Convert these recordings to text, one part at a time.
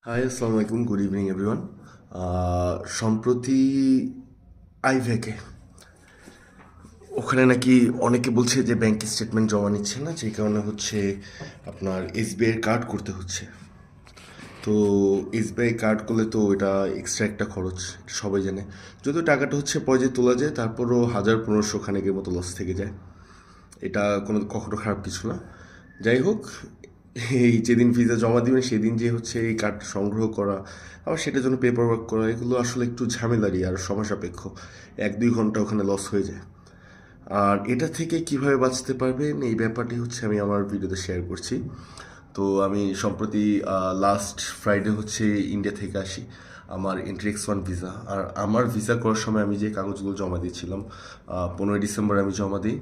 High, আসসালামু আলাইকুম, good evening everyone. সম্প্রতি আইভ্যাকে ওখানে নাকি অনেকে বলছে যে ব্যাংক স্টেটমেন্ট জমা নিচ্ছে না, যেই কারণে হচ্ছে আপনার এসবিআই কার্ড করতে হচ্ছে। তো এসবিআই কার্ড করলে তো এটা এক্সট্রা একটা খরচ, এটা সবাই জানে। যদিও টাকাটা হচ্ছে পয়সা তোলা যায়, তারপরও 1000-1500 খানেকের মতো লস থেকে যায়। এটা কখনো খারাপ কিছু না। যাই হোক, এই যেদিন ভিসা জমা দিবেন সেদিন যে হচ্ছে এই কার্ড সংগ্রহ করা, আবার সেটার জন্য পেপার ওয়ার্ক করা, এগুলো আসলে একটু ঝামেলারই আর সময় সাপেক্ষ। 1-2 ঘন্টা ওখানে লস হয়ে যায়। আর এটা থেকে কিভাবে বাঁচতে পারবেন এই ব্যাপারটি হচ্ছে আমি আমার ভিডিওতে শেয়ার করছি। তো আমি সম্প্রতি লাস্ট ফ্রাইডে হচ্ছে ইন্ডিয়া থেকে আসি আমার এন্ট্রি-X1 ভিসা। আর আমার ভিসা করার সময় আমি যে কাগজগুলো জমা দিয়েছিলাম, 15ই ডিসেম্বর আমি জমা দিই।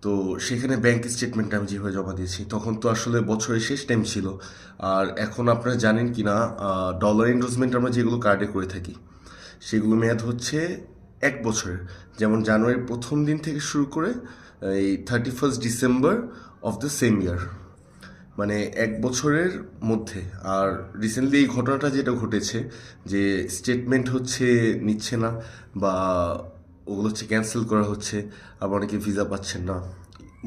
তো সেখানে ব্যাংক স্টেটমেন্ট আমি যেভাবে জমা দিয়েছি, তখন তো আসলে বছরের শেষ টাইম ছিল। আর এখন আপনারা জানেন কি না, ডলার এনরোলমেন্ট আমরা যেগুলো কার্ডে করে থাকি সেগুলো মেয়াদ হচ্ছে 1 বছরের। যেমন জানুয়ারির প্রথম দিন থেকে শুরু করে এই 31 ডিসেম্বর অফ দ্য সেম ইয়ার, মানে 1 বছরের মধ্যে। আর রিসেন্টলি এই ঘটনাটা যেটা ঘটেছে, যে স্টেটমেন্ট হচ্ছে নিচ্ছে না, বা ওগুলো হচ্ছে ক্যান্সেল করা হচ্ছে, আবার অনেকে ভিসা পাচ্ছেন না,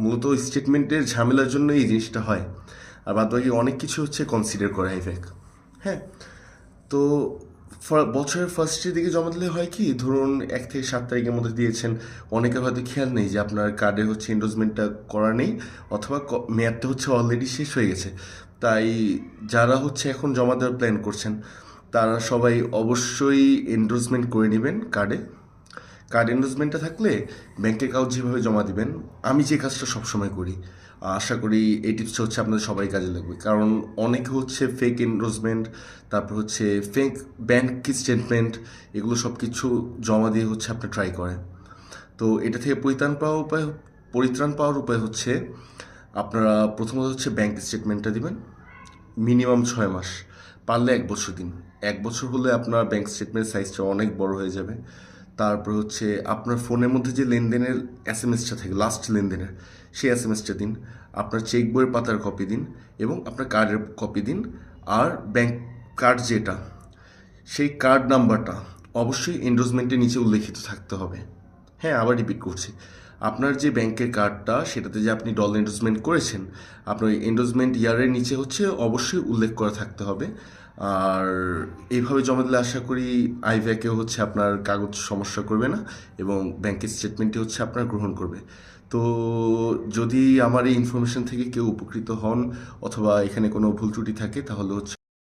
মূলত স্টেটমেন্টের ঝামেলার জন্য এই জিনিসটা হয়। আর বাদ বাকি অনেক কিছু হচ্ছে কনসিডার করে আইফ্যাক। হ্যাঁ, তো বছরের ফার্স্টের দিকে জমা দিলে হয় কি, ধরুন 1 থেকে 7 তারিখের মধ্যে দিয়েছেন, অনেকের হয়তো খেয়াল নেই যে আপনার কার্ডে হচ্ছে এন্ডোজমেন্টটা করা নেই, অথবা মেয়াদটা হচ্ছে অলরেডি শেষ হয়ে গেছে। তাই যারা হচ্ছে এখন জমা দেওয়ার প্ল্যান করছেন, তারা সবাই অবশ্যই এন্ডোজমেন্ট করে নেবেন কার্ডে। কার্ড এন্ডোজমেন্টটা থাকলে ব্যাংকের কাগজ যেভাবে জমা দিবেন, আমি যে কাজটা সবসময় করি, আশা করি এই টিপসটা হচ্ছে আপনাদের সবাই কাজে লাগবে। কারণ অনেকে হচ্ছে ফেক এন্ডোজমেন্ট, তারপর হচ্ছে ফেক ব্যাংক স্টেটমেন্ট, এগুলো সব কিছু জমা দিয়ে হচ্ছে আপনি ট্রাই করেন। তো এটা থেকে পরিত্রাণ পাওয়ার উপায় হচ্ছে, আপনারা প্রথমত হচ্ছে ব্যাংক স্টেটমেন্টটা দিবেন মিনিমাম 6 মাস, পারলে 1 বছর দিন। 1 বছর হলে আপনার ব্যাংক স্টেটমেন্ট সাইজটা অনেক বড় হয়ে যাবে। তারপর হচ্ছে আপনার ফোনের মধ্যে যে লেনদেনের এসএমএসটা থাকে, লাস্ট লেনদেনের, সেই এসএমএসটা দিন। আপনার চেক বইয়ের পাতার কপি দিন, এবং আপনার কার্ডের কপি দিন। আর ব্যাংক কার্ড যেটা, সেই কার্ড নাম্বারটা অবশ্যই এন্ডোজমেন্টের নিচে উল্লেখিত থাকতে হবে। হ্যাঁ, আবার রিপিট করছি, আপনার যে ব্যাংকের কার্ডটা সেটাতে যে আপনি ডলার এন্ডোজমেন্ট করেছেন, আপনার ওই এন্ডোজমেন্ট ইয়ারের নিচে হচ্ছে অবশ্যই উল্লেখ করা থাকতে হবে। আর এইভাবে জমা দিলে আশা করি আইভ্যাকেও হচ্ছে আপনার কাগজ সমস্যা করবে না, এবং ব্যাংকের স্টেটমেন্টটি হচ্ছে আপনার গ্রহণ করবে। তো যদি আমার এই ইনফরমেশন থেকে কেউ উপকৃত হন, অথবা এখানে কোনো ভুল ত্রুটি থাকে, তাহলে হচ্ছে